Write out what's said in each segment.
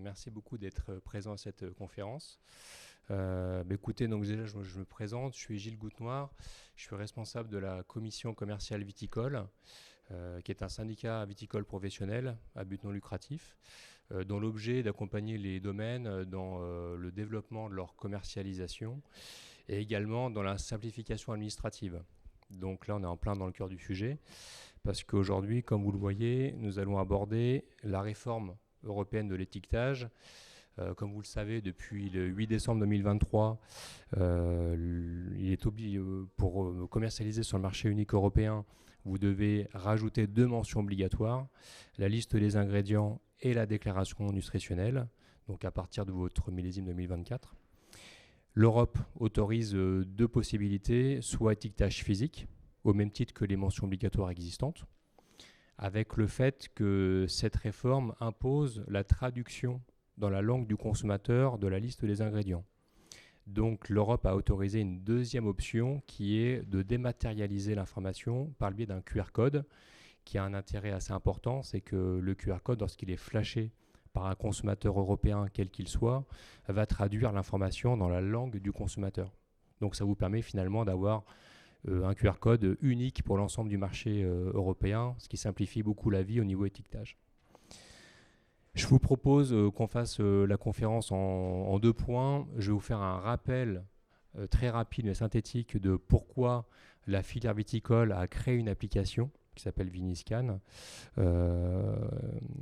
Merci beaucoup d'être présent à cette conférence. Écoutez, donc déjà, je me présente, je suis Gilles Goutenoir, je suis responsable de la commission commerciale viticole, qui est un syndicat viticole professionnel à but non lucratif, dont l'objet est d'accompagner les domaines dans le développement de leur commercialisation et également dans la simplification administrative. Donc là, on est en plein dans le cœur du sujet, parce qu'aujourd'hui, comme vous le voyez, nous allons aborder la réforme européenne de l'étiquetage. Comme vous le savez, depuis le 8 décembre 2023, il est obligé, pour commercialiser sur le marché unique européen, vous devez rajouter 2 mentions obligatoires, la liste des ingrédients et la déclaration nutritionnelle, donc à partir de votre millésime 2024. L'Europe autorise 2 possibilités, soit étiquetage physique, au même titre que les mentions obligatoires existantes, avec le fait que cette réforme impose la traduction dans la langue du consommateur de la liste des ingrédients. Donc l'Europe a autorisé une deuxième option qui est de dématérialiser l'information par le biais d'un QR code qui a un intérêt assez important, c'est que le QR code, lorsqu'il est flashé par un consommateur européen quel qu'il soit, va traduire l'information dans la langue du consommateur. Donc ça vous permet finalement d'avoir un QR code unique pour l'ensemble du marché européen, ce qui simplifie beaucoup la vie au niveau étiquetage. Je vous propose qu'on fasse la conférence en 2 points. Je vais vous faire un rappel très rapide mais synthétique de pourquoi la filière viticole a créé une application qui s'appelle Viniscan.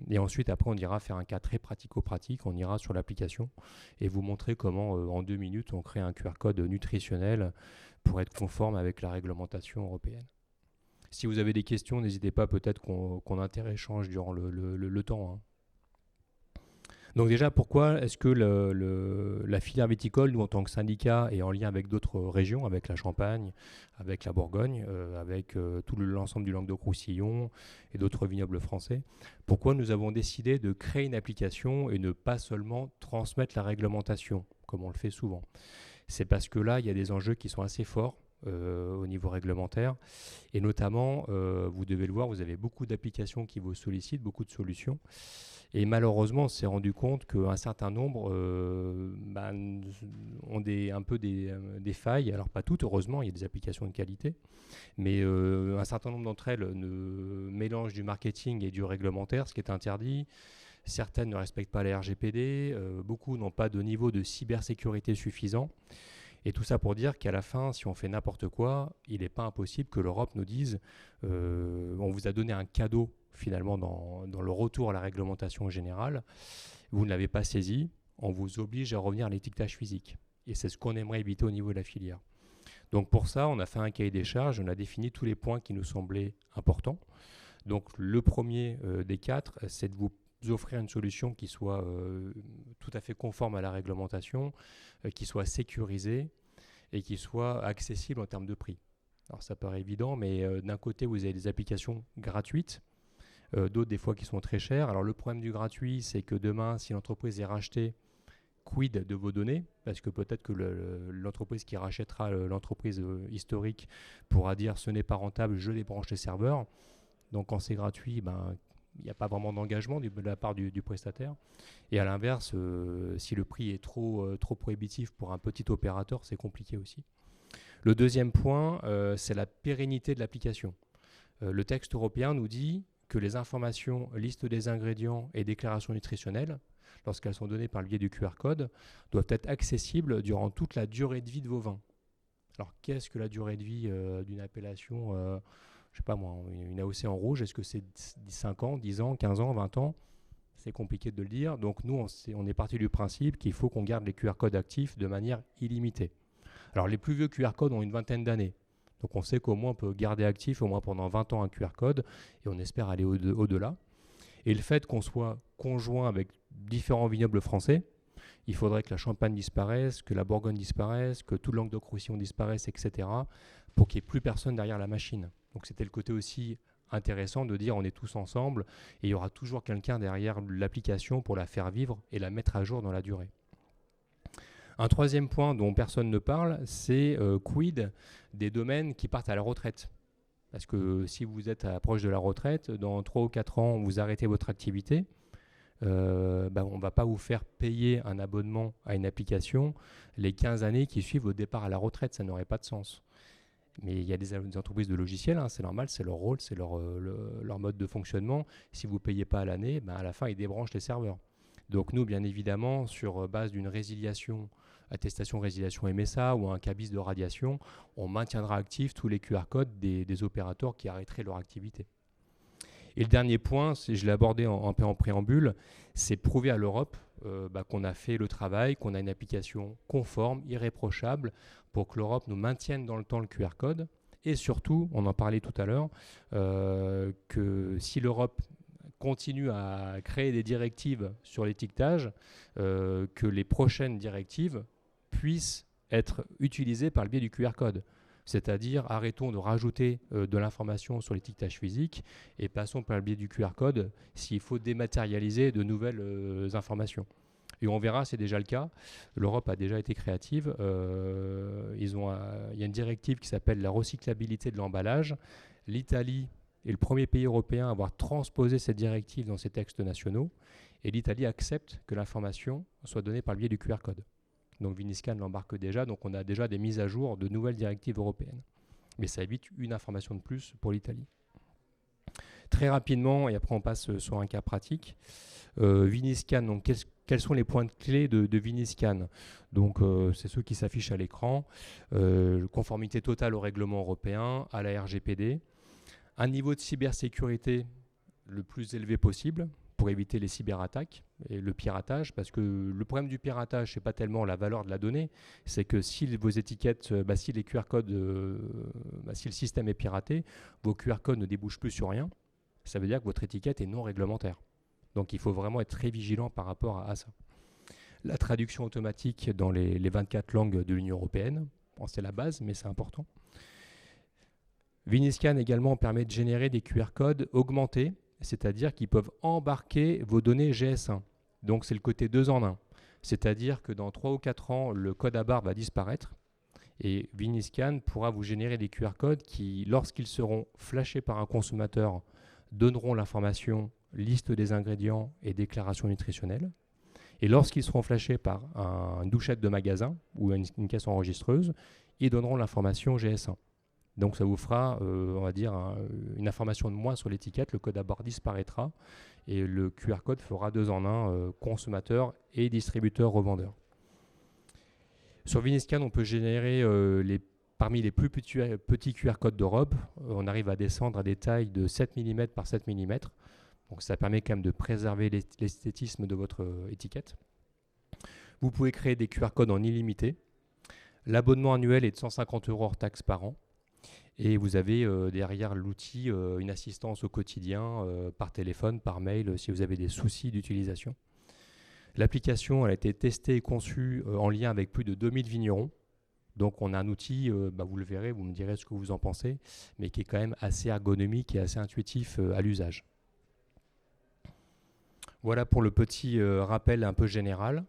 Et ensuite, après, on ira faire un cas très pratico-pratique. On ira sur l'application et vous montrer comment, en 2 minutes, on crée un QR code nutritionnel pour être conforme avec la réglementation européenne. Si vous avez des questions, n'hésitez pas, peut-être qu'on interéchange durant le temps. Hein. Donc déjà, pourquoi est-ce que la filière viticole, nous en tant que syndicat, et en lien avec d'autres régions, avec la Champagne, avec la Bourgogne, avec tout l'ensemble du Languedoc-Roussillon et d'autres vignobles français, pourquoi nous avons décidé de créer une application et ne pas seulement transmettre la réglementation, comme on le fait souvent? C'est parce que là, il y a des enjeux qui sont assez forts au niveau réglementaire. Et notamment, vous devez le voir, vous avez beaucoup d'applications qui vous sollicitent, beaucoup de solutions. Et malheureusement, on s'est rendu compte qu'un certain nombre ont un peu des failles. Alors pas toutes, heureusement, il y a des applications de qualité. Mais un certain nombre d'entre elles mélangent du marketing et du réglementaire, ce qui est interdit. Certaines ne respectent pas la RGPD. Beaucoup n'ont pas de niveau de cybersécurité suffisant. Et tout ça pour dire qu'à la fin, si on fait n'importe quoi, il n'est pas impossible que l'Europe nous dise on vous a donné un cadeau finalement dans le retour à la réglementation générale, vous ne l'avez pas saisi, on vous oblige à revenir à l'étiquetage physique. Et c'est ce qu'on aimerait éviter au niveau de la filière. Donc pour ça, on a fait un cahier des charges, on a défini tous les points qui nous semblaient importants. Donc le premier des 4, c'est de vous offrir une solution qui soit tout à fait conforme à la réglementation, qui soit sécurisée et qui soit accessible en termes de prix. Alors ça paraît évident, mais d'un côté, vous avez des applications gratuites, d'autres des fois qui sont très chères. Alors le problème du gratuit, c'est que demain, si l'entreprise est rachetée, quid de vos données? Parce que peut-être que l'entreprise qui rachètera l'entreprise historique pourra dire ce n'est pas rentable, je débranche les serveurs. Donc quand c'est gratuit, il n'y a pas vraiment d'engagement de la part du prestataire. Et à l'inverse, si le prix est trop prohibitif pour un petit opérateur, c'est compliqué aussi. Le deuxième point, c'est la pérennité de l'application. Le texte européen nous dit que les informations, liste des ingrédients et déclaration nutritionnelle, lorsqu'elles sont données par le biais du QR code, doivent être accessibles durant toute la durée de vie de vos vins. Alors, qu'est-ce que la durée de vie d'une appellation je ne sais pas moi, une AOC en rouge, est-ce que c'est 5 ans, 10 ans, 15 ans, 20 ans? C'est compliqué de le dire. Donc nous, on est parti du principe qu'il faut qu'on garde les QR codes actifs de manière illimitée. Alors les plus vieux QR codes ont une vingtaine d'années. Donc on sait qu'au moins on peut garder actif au moins pendant 20 ans un QR code et on espère aller au-delà. Et le fait qu'on soit conjoint avec différents vignobles français, il faudrait que la Champagne disparaisse, que la Bourgogne disparaisse, que tout le Languedoc-Roussillon disparaisse, etc. pour qu'il n'y ait plus personne derrière la machine. Donc c'était le côté aussi intéressant de dire on est tous ensemble et il y aura toujours quelqu'un derrière l'application pour la faire vivre et la mettre à jour dans la durée. Un troisième point dont personne ne parle, c'est quid des domaines qui partent à la retraite. Parce que si vous êtes proche de la retraite, dans 3 ou 4 ans, vous arrêtez votre activité. on ne va pas vous faire payer un abonnement à une application les 15 années qui suivent au départ à la retraite. Ça n'aurait pas de sens. Mais il y a des entreprises de logiciels, c'est normal, c'est leur rôle, c'est leur mode de fonctionnement. Si vous ne payez pas à l'année, à la fin, ils débranchent les serveurs. Donc nous, bien évidemment, sur base d'une résiliation, attestation résiliation MSA ou un cabis de radiation, on maintiendra actifs tous les QR codes des opérateurs qui arrêteraient leur activité. Et le dernier point, je l'ai abordé en préambule, c'est de prouver à l'Europe qu'on a fait le travail, qu'on a une application conforme, irréprochable, pour que l'Europe nous maintienne dans le temps le QR code. Et surtout, on en parlait tout à l'heure, que si l'Europe continue à créer des directives sur l'étiquetage, que les prochaines directives puissent être utilisées par le biais du QR code. C'est-à-dire, arrêtons de rajouter de l'information sur l'étiquetage physique et passons par le biais du QR code s'il faut dématérialiser de nouvelles informations. Et on verra, c'est déjà le cas. L'Europe a déjà été créative. Il y a une directive qui s'appelle la recyclabilité de l'emballage. L'Italie est le premier pays européen à avoir transposé cette directive dans ses textes nationaux. Et l'Italie accepte que l'information soit donnée par le biais du QR code. Donc Viniscan l'embarque déjà, donc on a déjà des mises à jour de nouvelles directives européennes. Mais ça évite une information de plus pour l'Italie. Très rapidement, et après on passe sur un cas pratique, Viniscan, donc quels sont les points de clé de Viniscan? Donc c'est ceux qui s'affichent à l'écran. Conformité totale au règlement européen, à la RGPD. Un niveau de cybersécurité le plus élevé possible, pour éviter les cyberattaques et le piratage, parce que le problème du piratage, c'est pas tellement la valeur de la donnée, c'est que si vos étiquettes, si les QR codes, si le système est piraté, vos QR codes ne débouchent plus sur rien, ça veut dire que votre étiquette est non réglementaire. Donc il faut vraiment être très vigilant par rapport à ça. La traduction automatique dans les 24 langues de l'Union européenne, c'est la base, mais c'est important. Viniscan également permet de générer des QR codes augmentés, c'est-à-dire qu'ils peuvent embarquer vos données GS1. Donc c'est le côté 2 en 1. C'est-à-dire que dans 3 ou 4 ans, le code à barre va disparaître et Viniscan pourra vous générer des QR codes qui, lorsqu'ils seront flashés par un consommateur, donneront l'information liste des ingrédients et déclaration nutritionnelle. Et lorsqu'ils seront flashés par une douchette de magasin ou une caisse enregistreuse, ils donneront l'information GS1. Donc ça vous fera, on va dire, une information de moins sur l'étiquette, le code à barre disparaîtra et le QR code fera 2 en 1, consommateur et distributeur revendeur. Sur Viniscan, on peut générer parmi les plus petits QR codes d'Europe, on arrive à descendre à des tailles de 7 mm par 7 mm. Donc ça permet quand même de préserver l'esthétisme de votre étiquette. Vous pouvez créer des QR codes en illimité. L'abonnement annuel est de 150 € hors taxe par an. Et vous avez derrière l'outil une assistance au quotidien par téléphone, par mail, si vous avez des soucis d'utilisation. L'application a été testée et conçue en lien avec plus de 2000 vignerons. Donc on a un outil, vous le verrez, vous me direz ce que vous en pensez, mais qui est quand même assez ergonomique et assez intuitif à l'usage. Voilà pour le petit rappel un peu général.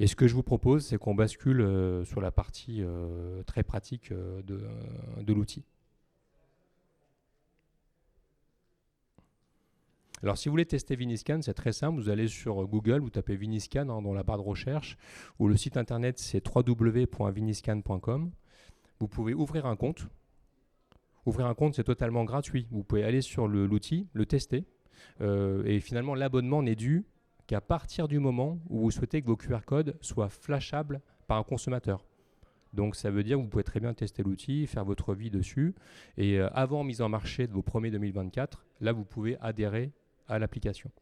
Et ce que je vous propose, c'est qu'on bascule sur la partie très pratique de l'outil. Alors, si vous voulez tester Viniscan, c'est très simple. Vous allez sur Google, vous tapez Viniscan dans la barre de recherche, ou le site internet, c'est www.viniscan.com. Vous pouvez ouvrir un compte. Ouvrir un compte, c'est totalement gratuit. Vous pouvez aller sur l'outil, le tester. Et finalement, l'abonnement n'est dû qu'à partir du moment où vous souhaitez que vos QR codes soient flashables par un consommateur. Donc ça veut dire que vous pouvez très bien tester l'outil, faire votre vie dessus. Et avant mise en marché de vos premiers 2024, là vous pouvez adhérer à l'application.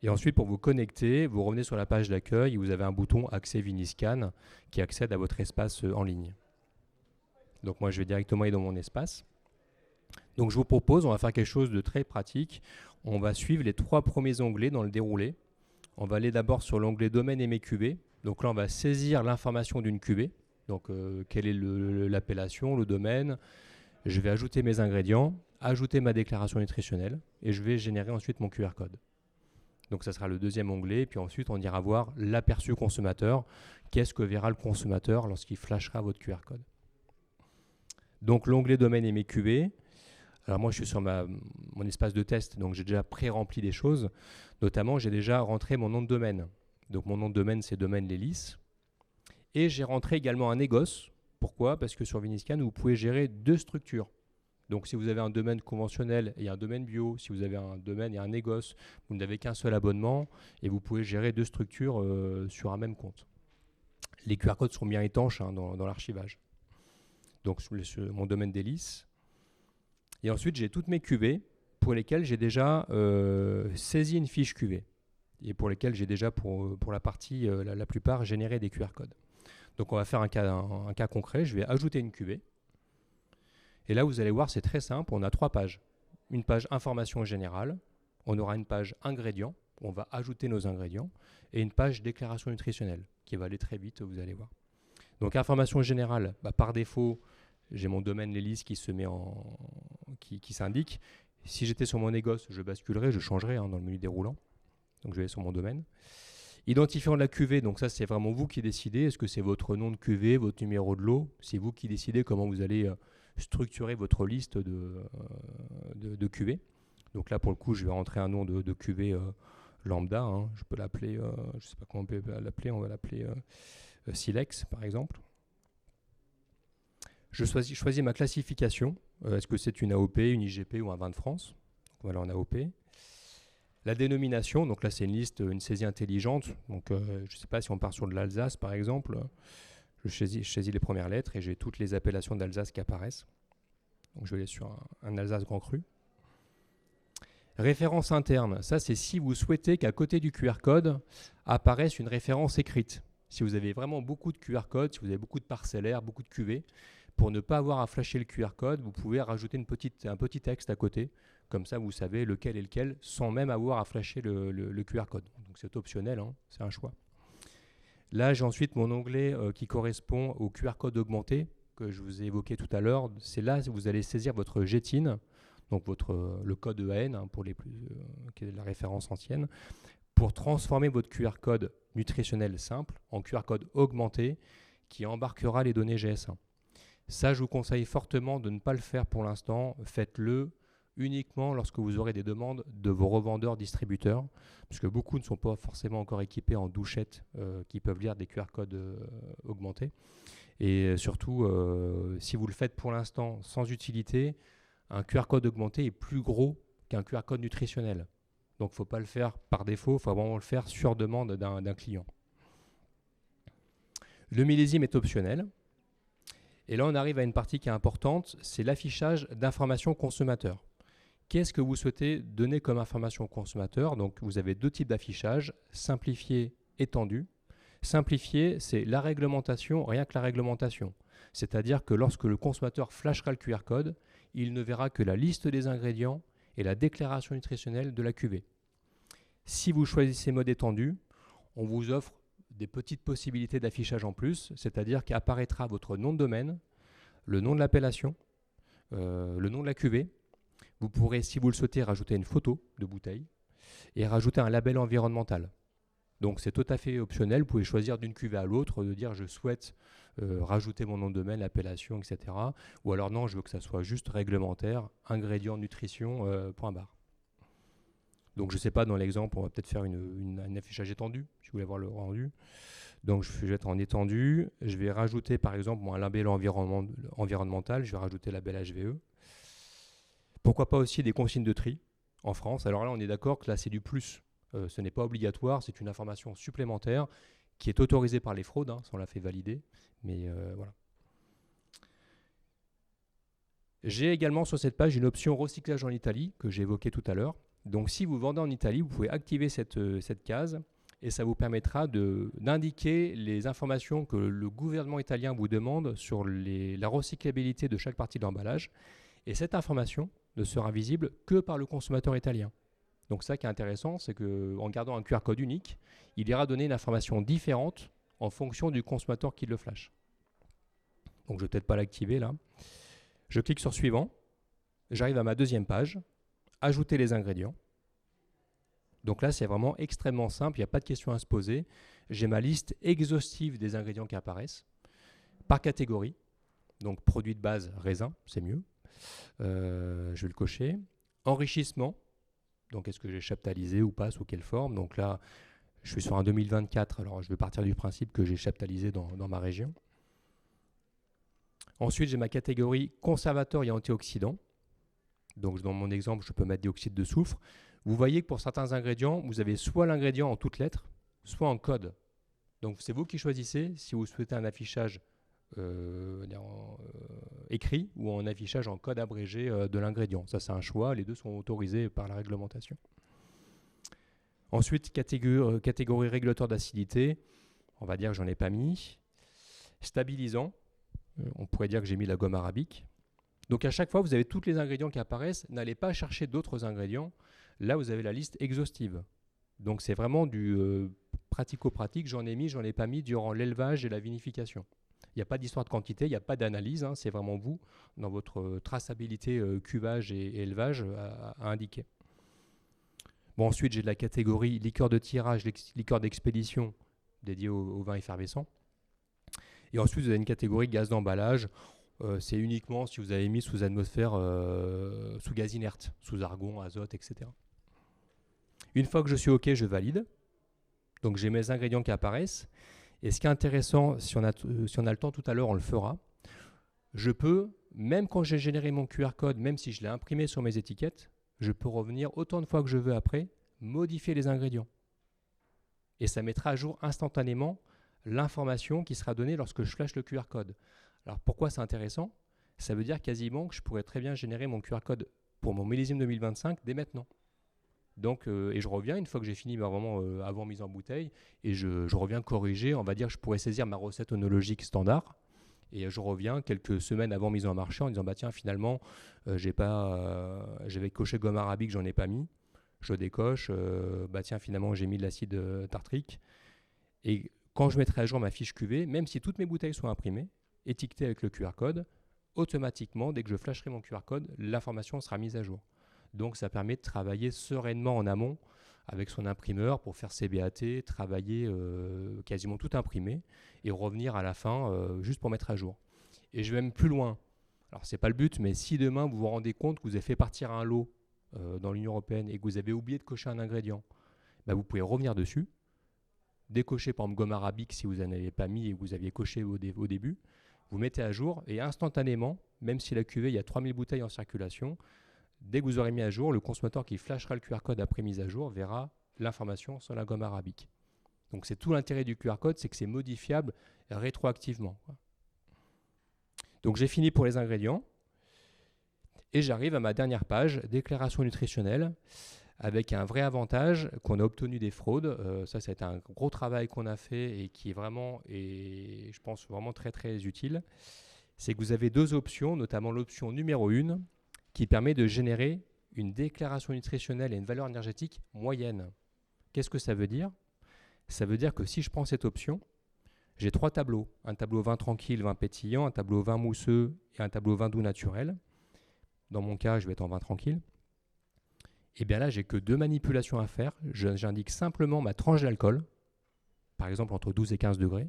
Et ensuite, pour vous connecter, vous revenez sur la page d'accueil et vous avez un bouton Accès Viniscan qui accède à votre espace en ligne. Donc moi, je vais directement aller dans mon espace. Donc je vous propose, on va faire quelque chose de très pratique. On va suivre les 3 premiers onglets dans le déroulé. On va aller d'abord sur l'onglet Domaine et mes cuvées. Donc là, on va saisir l'information d'une cuvée. Donc quelle est l'appellation, le domaine. Je vais ajouter mes ingrédients, ajouter ma déclaration nutritionnelle et je vais générer ensuite mon QR code. Donc ça sera le deuxième onglet. Puis ensuite, on ira voir l'aperçu consommateur. Qu'est-ce que verra le consommateur lorsqu'il flashera votre QR code? Donc l'onglet Domaine et mes cuvées. Alors moi, je suis sur mon espace de test, donc j'ai déjà pré-rempli des choses. Notamment, j'ai déjà rentré mon nom de domaine. Donc mon nom de domaine, c'est domaine l'hélice. Et j'ai rentré également un négoce. Pourquoi? Parce que sur Viniscan, vous pouvez gérer 2 structures. Donc si vous avez un domaine conventionnel et un domaine bio, si vous avez un domaine et un négoce, vous n'avez qu'un seul abonnement et vous pouvez gérer 2 structures sur un même compte. Les QR codes sont bien étanches dans l'archivage. Donc sur mon domaine d'hélice. Et ensuite, j'ai toutes mes cuvées pour lesquelles j'ai déjà saisi une fiche cuvée et pour lesquelles j'ai déjà, pour la partie, la plupart, généré des QR codes. Donc on va faire un cas concret. Je vais ajouter une cuvée. Et là, vous allez voir, c'est très simple. On a 3 pages. Une page information générale. On aura une page ingrédients. On va ajouter nos ingrédients. Et une page déclaration nutritionnelle qui va aller très vite, vous allez voir. Donc information générale, par défaut, j'ai mon domaine l'hélice qui se met qui s'indique. Si j'étais sur mon négoce, je basculerais, je changerais dans le menu déroulant. Donc je vais sur mon domaine. Identifiant de la cuvée, donc ça c'est vraiment vous qui décidez. Est-ce que c'est votre nom de cuvée, votre numéro de lot? C'est vous qui décidez comment vous allez structurer votre liste de cuvées. Donc là pour le coup, je vais rentrer un nom de cuvée lambda. Je peux l'appeler, je ne sais pas comment on peut l'appeler, on va l'appeler Silex par exemple. Je choisis ma classification. Est-ce que c'est une AOP, une IGP ou un vin de France? Donc voilà, en AOP. La dénomination, donc là c'est une liste, une saisie intelligente. Donc je ne sais pas si on part sur de l'Alsace par exemple. Je saisis les premières lettres et j'ai toutes les appellations d'Alsace qui apparaissent. Donc je vais aller sur un Alsace Grand Cru. Référence interne, ça c'est si vous souhaitez qu'à côté du QR code apparaisse une référence écrite. Si vous avez vraiment beaucoup de QR codes, si vous avez beaucoup de parcellaires, beaucoup de cuvées, pour ne pas avoir à flasher le QR code, vous pouvez rajouter un petit texte à côté. Comme ça, vous savez lequel est lequel, sans même avoir à flasher le QR code. Donc c'est optionnel, c'est un choix. Là, j'ai ensuite mon onglet qui correspond au QR code augmenté que je vous ai évoqué tout à l'heure. C'est là que vous allez saisir votre GTIN, donc le code EAN pour les plus, qui est la référence ancienne, pour transformer votre QR code nutritionnel simple en QR code augmenté qui embarquera les données GS1. Ça, je vous conseille fortement de ne pas le faire pour l'instant. Faites-le uniquement lorsque vous aurez des demandes de vos revendeurs distributeurs, parce que beaucoup ne sont pas forcément encore équipés en douchettes qui peuvent lire des QR codes augmentés. Et surtout, si vous le faites pour l'instant sans utilité, un QR code augmenté est plus gros qu'un QR code nutritionnel. Donc il ne faut pas le faire par défaut, il faut vraiment le faire sur demande d'un client. Le millésime est optionnel. Et là, on arrive à une partie qui est importante, c'est l'affichage d'informations consommateurs. Qu'est-ce que vous souhaitez donner comme information consommateur? Donc, vous avez 2 types d'affichage, simplifié, étendu. Simplifié, c'est la réglementation, rien que la réglementation. C'est-à-dire que lorsque le consommateur flashera le QR code, il ne verra que la liste des ingrédients et la déclaration nutritionnelle de la cuvée. Si vous choisissez mode étendu, on vous offre des petites possibilités d'affichage en plus, c'est-à-dire qu'apparaîtra votre nom de domaine, le nom de l'appellation, le nom de la cuvée. Vous pourrez, si vous le souhaitez, rajouter une photo de bouteille et rajouter un label environnemental. Donc c'est tout à fait optionnel, vous pouvez choisir d'une cuvée à l'autre, de dire je souhaite rajouter mon nom de domaine, l'appellation, etc. Ou alors non, je veux que ça soit juste réglementaire, ingrédients, nutrition, point barre. Donc je ne sais pas, dans l'exemple, on va peut-être faire un affichage étendu, si vous voulez voir le rendu. Donc je vais être en étendu, je vais rajouter par exemple un label environnemental, je vais rajouter label HVE. Pourquoi pas aussi des consignes de tri en France? Alors là, on est d'accord que là, c'est du plus. Ce n'est pas obligatoire, c'est une information supplémentaire qui est autorisée par les fraudes, ça on l'a fait valider, mais voilà. J'ai également sur cette page une option recyclage en Italie que j'ai évoquée tout à l'heure. Donc si vous vendez en Italie, vous pouvez activer cette case et ça vous permettra d'indiquer les informations que le gouvernement italien vous demande sur la recyclabilité de chaque partie de l'emballage. Et cette information ne sera visible que par le consommateur italien. Donc ça qui est intéressant, c'est qu'en gardant un QR code unique, il ira donner une information différente en fonction du consommateur qui le flash. Donc je ne vais peut-être pas l'activer là. Je clique sur suivant. J'arrive à ma deuxième page. Ajouter les ingrédients. Donc là, c'est vraiment extrêmement simple. Il n'y a pas de questions à se poser. J'ai ma liste exhaustive des ingrédients qui apparaissent par catégorie. Donc produit de base, raisin, c'est mieux. Je vais le cocher. Enrichissement. Donc, est-ce que j'ai chaptalisé ou pas, sous quelle forme? Donc là, je suis sur un 2024. Alors, je vais partir du principe que j'ai chaptalisé dans ma région. Ensuite, j'ai ma catégorie conservateur et antioxydant. Donc, dans mon exemple, je peux mettre dioxyde de soufre. Vous voyez que pour certains ingrédients, vous avez soit l'ingrédient en toutes lettres, soit en code. Donc, c'est vous qui choisissez si vous souhaitez un affichage écrit ou en affichage en code abrégé de l'ingrédient. Ça, c'est un choix. Les deux sont autorisés par la réglementation. Ensuite, catégorie régulateur d'acidité. On va dire que j'en ai pas mis. Stabilisant. On pourrait dire que j'ai mis la gomme arabique. Donc, à chaque fois, vous avez tous les ingrédients qui apparaissent. N'allez pas chercher d'autres ingrédients. Là, vous avez la liste exhaustive. Donc, c'est vraiment du pratico-pratique. J'en ai mis, j'en ai pas mis durant l'élevage et la vinification. Il n'y a pas d'histoire de quantité, il n'y a pas d'analyse, hein, c'est vraiment vous, dans votre traçabilité cuvage et élevage, à indiquer. Bon, ensuite, j'ai de la catégorie liqueur de tirage, liqueur d'expédition, dédiée au vin effervescent. Et ensuite, vous avez une catégorie gaz d'emballage. C'est uniquement si vous avez mis sous atmosphère, sous gaz inerte, sous argon, azote, etc. Une fois que je suis OK, je valide. Donc, j'ai mes ingrédients qui apparaissent. Et ce qui est intéressant, si on a le temps tout à l'heure, on le fera. Je peux, même quand j'ai généré mon QR code, même si je l'ai imprimé sur mes étiquettes, je peux revenir autant de fois que je veux après, modifier les ingrédients. Et ça mettra à jour instantanément l'information qui sera donnée lorsque je flash le QR code. Alors pourquoi c'est intéressant? Ça veut dire quasiment que je pourrais très bien générer mon QR code pour mon millésime 2025 dès maintenant. Donc, et je reviens une fois que j'ai fini vraiment avant mise en bouteille et je reviens corriger, on va dire je pourrais saisir ma recette oenologique standard et je reviens quelques semaines avant mise en marché en disant bah tiens finalement j'avais coché gomme arabique, j'en ai pas mis, je décoche, bah tiens finalement j'ai mis de l'acide tartrique et quand je mettrai à jour ma fiche cuvée, même si toutes mes bouteilles sont imprimées, étiquetées avec le QR code, automatiquement dès que je flasherai mon QR code, l'information sera mise à jour. Donc, ça permet de travailler sereinement en amont avec son imprimeur pour faire ses BAT, travailler quasiment tout imprimé et revenir à la fin juste pour mettre à jour. Et je vais même plus loin. Alors, ce n'est pas le but, mais si demain vous vous rendez compte que vous avez fait partir un lot dans l'Union européenne et que vous avez oublié de cocher un ingrédient, bah, vous pouvez revenir dessus, décocher par exemple gomme arabique si vous n'en avez pas mis et que vous aviez coché au début, vous mettez à jour et instantanément, même si la cuvée, il y a 3000 bouteilles en circulation, dès que vous aurez mis à jour, le consommateur qui flashera le QR code après mise à jour verra l'information sur la gomme arabique. Donc c'est tout l'intérêt du QR code, c'est que c'est modifiable rétroactivement. Donc j'ai fini pour les ingrédients et j'arrive à ma dernière page, déclaration nutritionnelle, avec un vrai avantage qu'on a obtenu des fraudes. Ça a été un gros travail qu'on a fait et qui est vraiment, et je pense vraiment très très utile. C'est que vous avez deux options, notamment l'option numéro 1, qui permet de générer une déclaration nutritionnelle et une valeur énergétique moyenne. Qu'est-ce que ça veut dire? Ça veut dire que si je prends cette option, j'ai 3 tableaux. Un tableau vin tranquille, vin pétillant, un tableau vin mousseux et un tableau vin doux naturel. Dans mon cas, je vais être en vin tranquille. Et bien là, j'ai que 2 manipulations à faire. J'indique simplement ma tranche d'alcool, par exemple entre 12 et 15 degrés.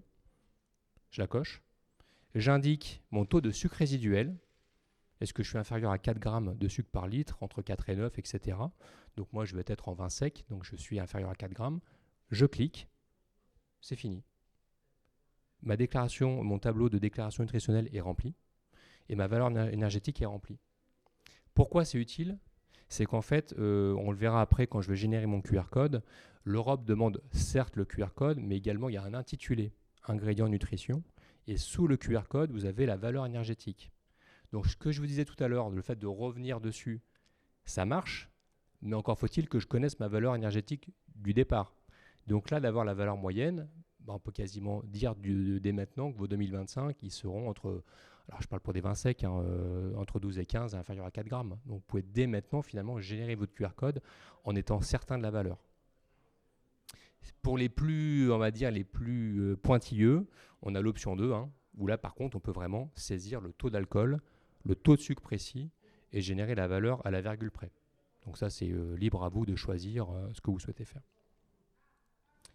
Je la coche. J'indique mon taux de sucre résiduel. Est-ce que je suis inférieur à 4 grammes de sucre par litre, entre 4 et 9, etc. Donc moi, je vais être en vin sec, donc je suis inférieur à 4 grammes. Je clique, c'est fini. Ma déclaration, mon tableau de déclaration nutritionnelle est rempli et ma valeur énergétique est remplie. Pourquoi c'est utile? C'est qu'en fait, on le verra après quand je vais générer mon QR code, l'Europe demande certes le QR code, mais également il y a un intitulé, ingrédients nutrition, et sous le QR code, vous avez la valeur énergétique. Donc ce que je vous disais tout à l'heure, le fait de revenir dessus, ça marche, mais encore faut-il que je connaisse ma valeur énergétique du départ. Donc là, d'avoir la valeur moyenne, on peut quasiment dire dès maintenant que vos 2025, ils seront entre, alors je parle pour des vins secs, entre 12 et 15 et inférieur à 4 grammes. Donc vous pouvez dès maintenant finalement générer votre QR code en étant certain de la valeur. Pour les plus, on va dire, les plus pointilleux, on a l'option 2, où là par contre on peut vraiment saisir le taux d'alcool, le taux de sucre précis et générer la valeur à la virgule près. Donc ça, c'est libre à vous de choisir ce que vous souhaitez faire.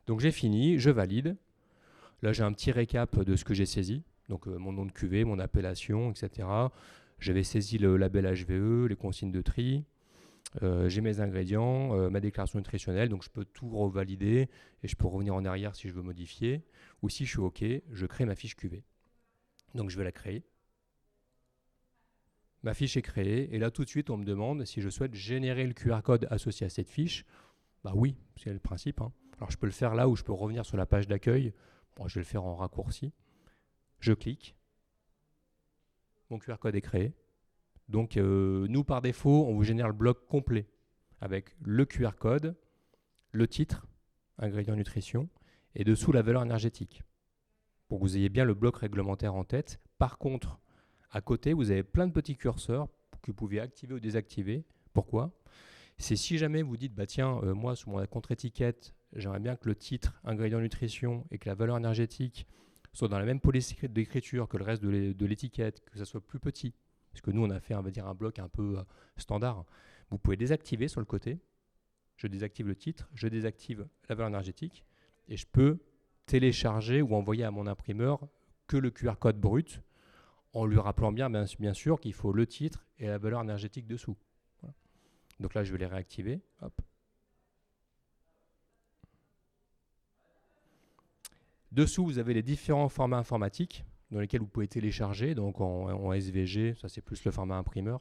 Donc j'ai fini, je valide. Là, j'ai un petit récap de ce que j'ai saisi. Donc mon nom de cuvée, mon appellation, etc. J'avais saisi le label HVE, les consignes de tri, j'ai mes ingrédients, ma déclaration nutritionnelle, donc je peux tout revalider et je peux revenir en arrière si je veux modifier. Ou si je suis OK, je crée ma fiche QV. Donc je vais la créer. Ma fiche est créée et là tout de suite on me demande si je souhaite générer le QR code associé à cette fiche. Bah oui, c'est le principe. Hein. Alors je peux le faire là ou je peux revenir sur la page d'accueil. Bon, je vais le faire en raccourci. Je clique. Mon QR code est créé. Donc nous par défaut, on vous génère le bloc complet avec le QR code, le titre, ingrédients nutrition, et dessous la valeur énergétique. Pour que vous ayez bien le bloc réglementaire en tête. Par contre, à côté, vous avez plein de petits curseurs que vous pouvez activer ou désactiver. Pourquoi ? C'est si jamais vous dites, bah tiens, moi, sous mon contre-étiquette, j'aimerais bien que le titre, ingrédients nutrition, et que la valeur énergétique soit dans la même police d'écriture que le reste de l'étiquette, que ça soit plus petit. Parce que nous, on a fait, on va dire, un bloc un peu standard. Vous pouvez désactiver sur le côté. Je désactive le titre, je désactive la valeur énergétique, et je peux télécharger ou envoyer à mon imprimeur que le QR code brut, en lui rappelant bien sûr qu'il faut le titre et la valeur énergétique dessous. Voilà. Donc là, je vais les réactiver. Hop. Dessous, vous avez les différents formats informatiques dans lesquels vous pouvez télécharger, donc en SVG, ça c'est plus le format imprimeur,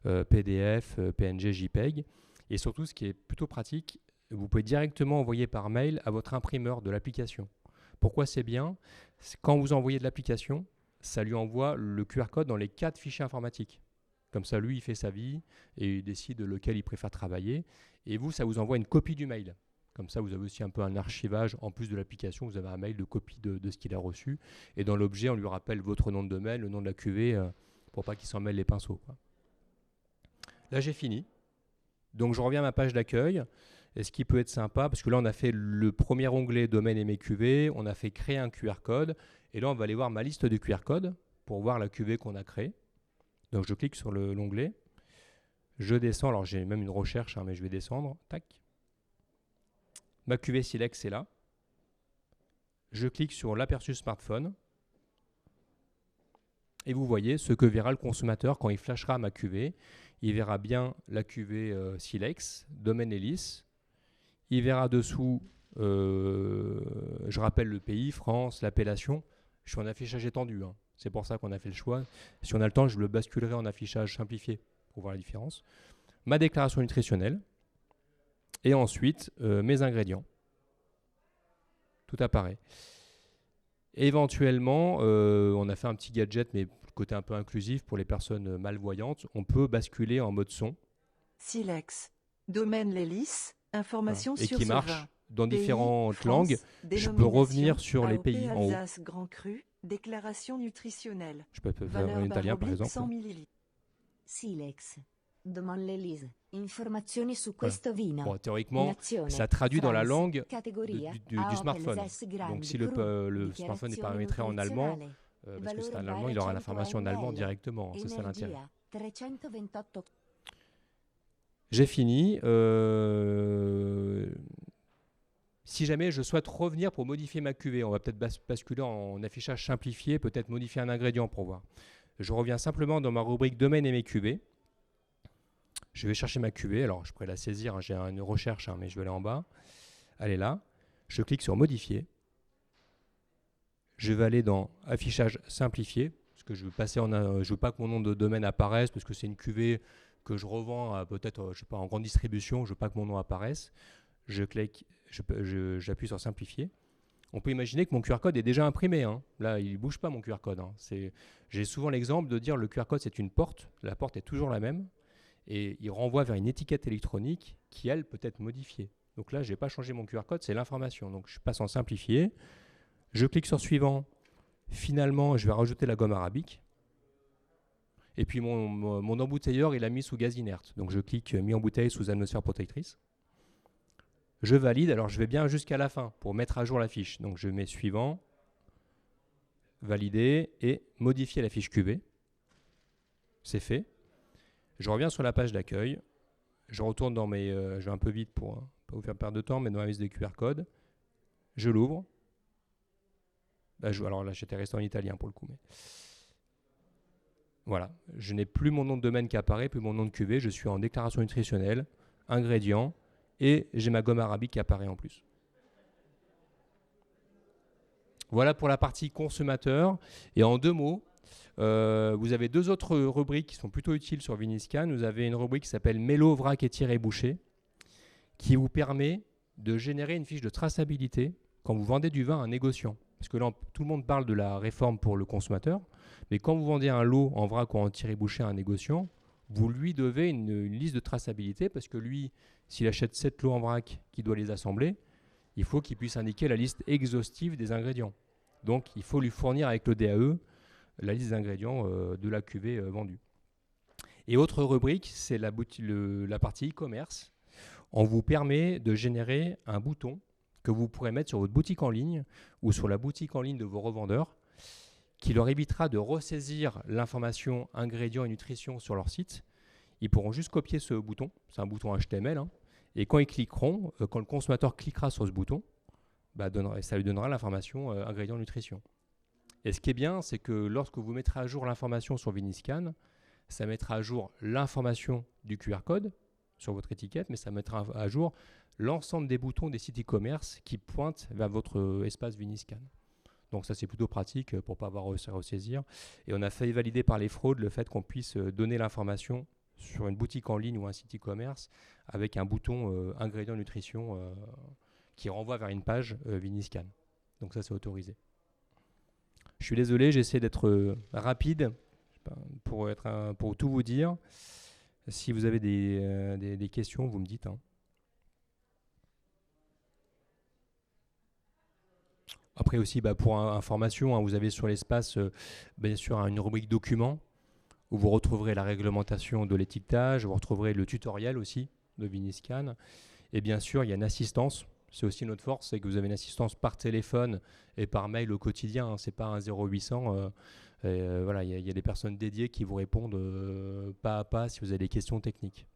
PDF, PNG, JPEG. Et surtout, ce qui est plutôt pratique, vous pouvez directement envoyer par mail à votre imprimeur de l'application. Pourquoi c'est bien ? Quand vous envoyez de l'application, ça lui envoie le QR code dans les 4 fichiers informatiques. Comme ça, lui, il fait sa vie et il décide lequel il préfère travailler. Et vous, ça vous envoie une copie du mail. Comme ça, vous avez aussi un peu un archivage. En plus de l'application, vous avez un mail de copie de ce qu'il a reçu. Et dans l'objet, on lui rappelle votre nom de domaine, le nom de la cuvée, pour pas qu'il s'en mêle les pinceaux, quoi. Là, j'ai fini. Donc, je reviens à ma page d'accueil. Et ce qui peut être sympa, parce que là, on a fait le premier onglet domaine et mes cuvées. On a fait créer un QR code. Et là, on va aller voir ma liste de QR codes pour voir la cuvée qu'on a créée. Donc, je clique sur l'onglet. Je descends. Alors, j'ai même une recherche, hein, mais je vais descendre. Tac. Ma cuvée Silex est là. Je clique sur l'aperçu smartphone. Et vous voyez ce que verra le consommateur quand il flashera ma cuvée. Il verra bien la cuvée Silex, domaine hélice. Il verra dessous, je rappelle le pays, France, l'appellation. Je suis en affichage étendu, hein. C'est pour ça qu'on a fait le choix. Si on a le temps, je le basculerai en affichage simplifié pour voir la différence. Ma déclaration nutritionnelle. Et ensuite, mes ingrédients. Tout apparaît. Éventuellement, on a fait un petit gadget, mais côté un peu inclusif pour les personnes malvoyantes, on peut basculer en mode son. Silex, domaine l'hélice, information et sur qui ce marche vin. dans Pays, différentes France, langues. Je peux revenir sur les AOP pays en haut. Alsace Grand Cru, déclaration nutritionnelle. Je peux faire Valeur en italien par baroblique exemple. 100 ml. Silex. Domaine l'Elise. Informazioni su Voilà. questo vino. Bon, théoriquement, Nazione, ça traduit dans la France, langue categoria, du AOP smartphone. Alsace Grand Donc si Cru, le smartphone est paramétré en allemand, nutrizionale. parce que c'est Valore un allemand, il aura l'information en 300 allemand ml. directement. C'est ça l'intérêt. Energia, 328. J'ai fini. Si jamais je souhaite revenir pour modifier ma cuvée, on va peut-être basculer en affichage simplifié, peut-être modifier un ingrédient pour voir. Je reviens simplement dans ma rubrique domaine et mes cuvées. Je vais chercher ma cuvée. Alors, je pourrais la saisir. Hein, j'ai une recherche, hein, mais je vais aller en bas. Elle est là. Je clique sur modifier. Je vais aller dans affichage simplifié, parce que je veux pas que mon nom de domaine apparaisse, parce que c'est une cuvée que je revends peut-être, je sais pas, en grande distribution. Je veux pas que mon nom apparaisse. Je clique, j'appuie sur simplifier. On peut imaginer que mon QR code est déjà imprimé, hein. Là, il ne bouge pas mon QR code, hein. J'ai souvent l'exemple de dire le QR code c'est une porte, la porte est toujours la même, et il renvoie vers une étiquette électronique qui, elle, peut être modifiée. Donc là, je n'ai pas changé mon QR code, c'est l'information. Donc je passe en simplifié, je clique sur suivant, finalement je vais rajouter la gomme arabique, et puis mon embouteilleur il a mis sous gaz inerte. Donc je clique mis en bouteille sous atmosphère protectrice. Je valide, alors je vais bien jusqu'à la fin pour mettre à jour la fiche. Donc je mets suivant, valider et modifier la fiche QV. C'est fait. Je reviens sur la page d'accueil. Je retourne dans mes... je vais un peu vite pour pas vous faire perdre de temps, mais dans ma liste des QR codes. Je l'ouvre. Alors là, j'étais resté en italien pour le coup. Mais Voilà, je n'ai plus mon nom de domaine qui apparaît, plus mon nom de cuvée, je suis en déclaration nutritionnelle, ingrédients, et j'ai ma gomme arabique qui apparaît en plus. Voilà pour la partie consommateur. Et en 2 mots, vous avez 2 autres rubriques qui sont plutôt utiles sur Viniscan. Vous avez une rubrique qui s'appelle Mélo, vrac et tiré bouché, qui vous permet de générer une fiche de traçabilité quand vous vendez du vin à un négociant. Parce que là, tout le monde parle de la réforme pour le consommateur, mais quand vous vendez un lot en vrac ou en tiré bouché à un négociant, vous lui devez une liste de traçabilité, parce que lui, s'il achète 7 lots en vrac qui doit les assembler, il faut qu'il puisse indiquer la liste exhaustive des ingrédients. Donc, il faut lui fournir avec le DAE la liste des ingrédients de la cuvée vendue. Et autre rubrique, c'est la partie e-commerce. On vous permet de générer un bouton que vous pourrez mettre sur votre boutique en ligne ou sur la boutique en ligne de vos revendeurs, qui leur évitera de ressaisir l'information ingrédients et nutrition sur leur site. Ils pourront juste copier ce bouton, c'est un bouton HTML, hein, et quand ils cliqueront, quand le consommateur cliquera sur ce bouton, ça lui donnera l'information ingrédients nutrition. Et ce qui est bien, c'est que lorsque vous mettrez à jour l'information sur Viniscan, ça mettra à jour l'information du QR code sur votre étiquette, mais ça mettra à jour l'ensemble des boutons des sites e-commerce qui pointent vers votre espace Viniscan. Donc ça, c'est plutôt pratique pour ne pas avoir à ressaisir. Et on a fait valider par les fraudes le fait qu'on puisse donner l'information sur une boutique en ligne ou un site e-commerce avec un bouton ingrédients nutrition qui renvoie vers une page Viniscan. Donc ça, c'est autorisé. Je suis désolé, j'essaie d'être rapide pour tout vous dire. Si vous avez des questions, vous me dites. Hein. Après aussi, pour information, hein, vous avez sur l'espace, bien sûr, une rubrique documents où vous retrouverez la réglementation de l'étiquetage, vous retrouverez le tutoriel aussi de Viniscan. Et bien sûr, il y a une assistance. C'est aussi notre force, c'est que vous avez une assistance par téléphone et par mail au quotidien. Hein. Ce n'est pas un 0800. Voilà, il y a des personnes dédiées qui vous répondent pas à pas si vous avez des questions techniques.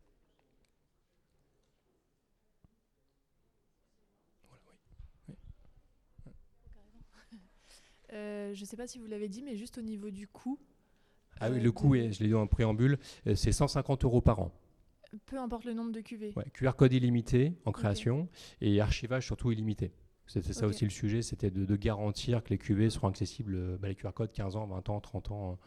Je ne sais pas si vous l'avez dit, mais juste au niveau du coût. Ah oui, le coût, je l'ai dit en préambule, c'est 150 € par an. Peu importe le nombre de cuvées. Ouais, QR code illimité en création et archivage surtout illimité. C'était ça aussi le sujet, c'était de garantir que les cuvées seront accessibles, les QR codes 15 ans, 20 ans, 30 ans.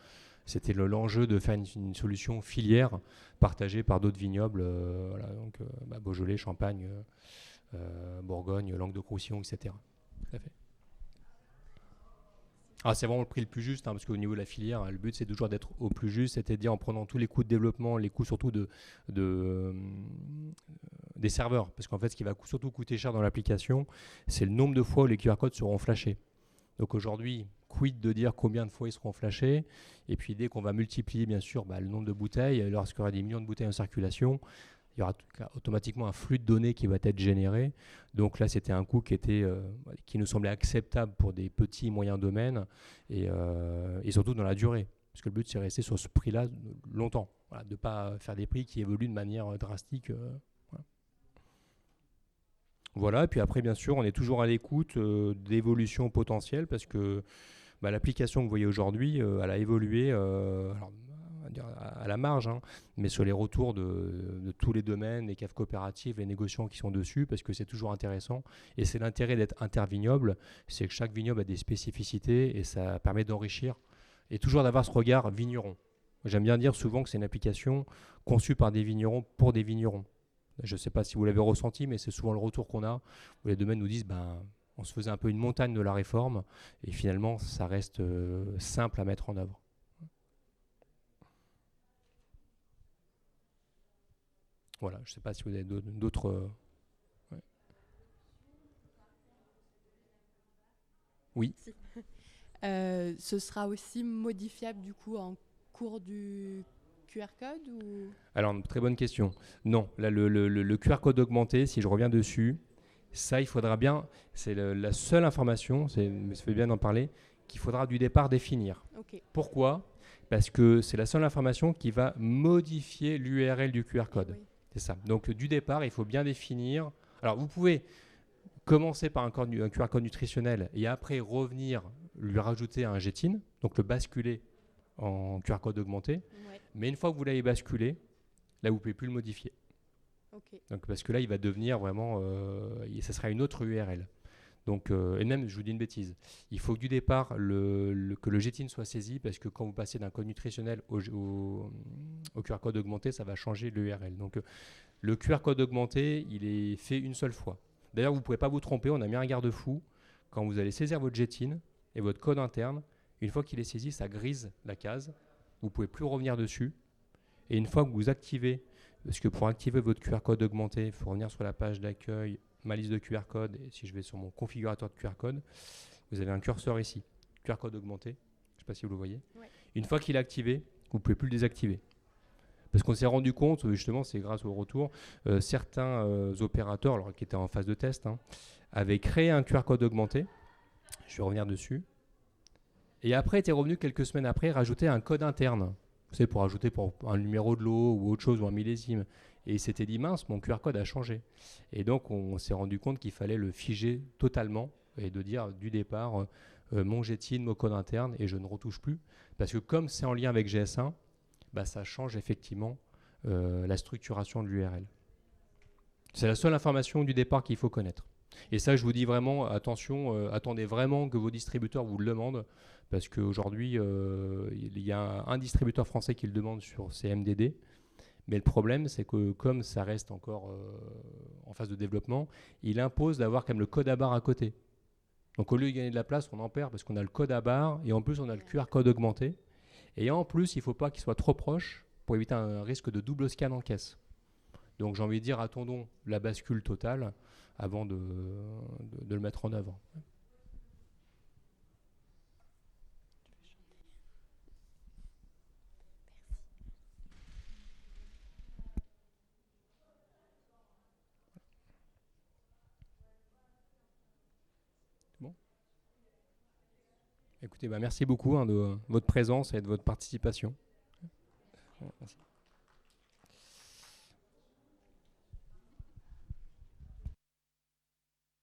C'était l'enjeu de faire une solution filière partagée par d'autres vignobles, voilà, donc, Beaujolais, Champagne, Bourgogne, Languedoc-Roussillon, etc. Tout à fait. Ah, c'est vraiment le prix le plus juste, hein, parce qu'au niveau de la filière, le but c'est toujours d'être au plus juste, c'est-à-dire en prenant tous les coûts de développement, les coûts surtout des serveurs. Parce qu'en fait, ce qui va surtout coûter cher dans l'application, c'est le nombre de fois où les QR codes seront flashés. Donc aujourd'hui, quid de dire combien de fois ils seront flashés. Et puis dès qu'on va multiplier, bien sûr, le nombre de bouteilles, lorsqu'il y aura des millions de bouteilles en circulation, il y aura automatiquement un flux de données qui va être généré. Donc là, c'était un coût qui nous semblait acceptable pour des petits et moyens domaines et surtout dans la durée. Parce que le but, c'est de rester sur ce prix-là longtemps. Voilà, de ne pas faire des prix qui évoluent de manière drastique. Voilà, et puis après, bien sûr, on est toujours à l'écoute d'évolutions potentielles parce que l'application que vous voyez aujourd'hui, elle a évolué. Alors, à la marge, hein, mais sur les retours de tous les domaines, les caves coopératives, les négociants qui sont dessus, parce que c'est toujours intéressant. Et c'est l'intérêt d'être intervignoble, c'est que chaque vignoble a des spécificités et ça permet d'enrichir et toujours d'avoir ce regard vigneron. J'aime bien dire souvent que c'est une application conçue par des vignerons pour des vignerons. Je ne sais pas si vous l'avez ressenti, mais c'est souvent le retour qu'on a, où les domaines nous disent on se faisait un peu une montagne de la réforme et finalement ça reste simple à mettre en œuvre. Voilà, je ne sais pas si vous avez d'autres... Ouais. Oui. Ce sera aussi modifiable du coup en cours du QR code ou... Alors, très bonne question. Non, là, le QR code augmenté, si je reviens dessus, ça, il faudra bien... C'est la seule information, mais ça fait bien d'en parler, qu'il faudra du départ définir. Okay. Pourquoi ? Parce que c'est la seule information qui va modifier l'URL du QR code. Oui. C'est ça. Donc, du départ, il faut bien définir. Alors, vous pouvez commencer par un QR code nutritionnel et après revenir lui rajouter un GTIN, donc le basculer en QR code augmenté. Ouais. Mais une fois que vous l'avez basculé, là, vous ne pouvez plus le modifier. Ok. Donc, parce que là, il va devenir vraiment... ça sera une autre URL. Donc, et même, je vous dis une bêtise, il faut que du départ, que le GTIN soit saisi, parce que quand vous passez d'un code nutritionnel au QR code augmenté, ça va changer l'URL. Donc, le QR code augmenté, il est fait une seule fois. D'ailleurs, vous ne pouvez pas vous tromper, on a mis un garde-fou. Quand vous allez saisir votre GTIN et votre code interne, une fois qu'il est saisi, ça grise la case. Vous ne pouvez plus revenir dessus. Et une fois que vous activez, parce que pour activer votre QR code augmenté, il faut revenir sur la page d'accueil, ma liste de QR code, et si je vais sur mon configurateur de QR code, vous avez un curseur ici, QR code augmenté, je ne sais pas si vous le voyez. Ouais. Une fois qu'il est activé, vous ne pouvez plus le désactiver. Parce qu'on s'est rendu compte, justement, c'est grâce au retour, certains opérateurs, alors, qui étaient en phase de test, avaient créé un QR code augmenté, je vais revenir dessus, et après étaient revenus quelques semaines après rajouter un code interne. Vous savez, pour ajouter pour un numéro de lot ou autre chose ou un millésime. Et il s'était dit, mince, mon QR code a changé. Et donc, on s'est rendu compte qu'il fallait le figer totalement et de dire du départ, mon GTIN, mon code interne, et je ne retouche plus. Parce que comme c'est en lien avec GS1, bah, ça change effectivement la structuration de l'URL. C'est la seule information du départ qu'il faut connaître. Et ça, je vous dis vraiment, attention, attendez vraiment que vos distributeurs vous le demandent, parce qu'aujourd'hui, il y a un distributeur français qui le demande sur ses MDD, mais le problème, c'est que comme ça reste encore en phase de développement, il impose d'avoir quand même le code à barre à côté. Donc au lieu de gagner de la place, on en perd parce qu'on a le code à barre, et en plus, on a le QR code augmenté. Et en plus, il ne faut pas qu'il soit trop proche pour éviter un risque de double scan en caisse. Donc j'ai envie de dire, attendons la bascule totale avant de le mettre en œuvre. Bon. Écoutez, merci beaucoup de votre présence et de votre participation.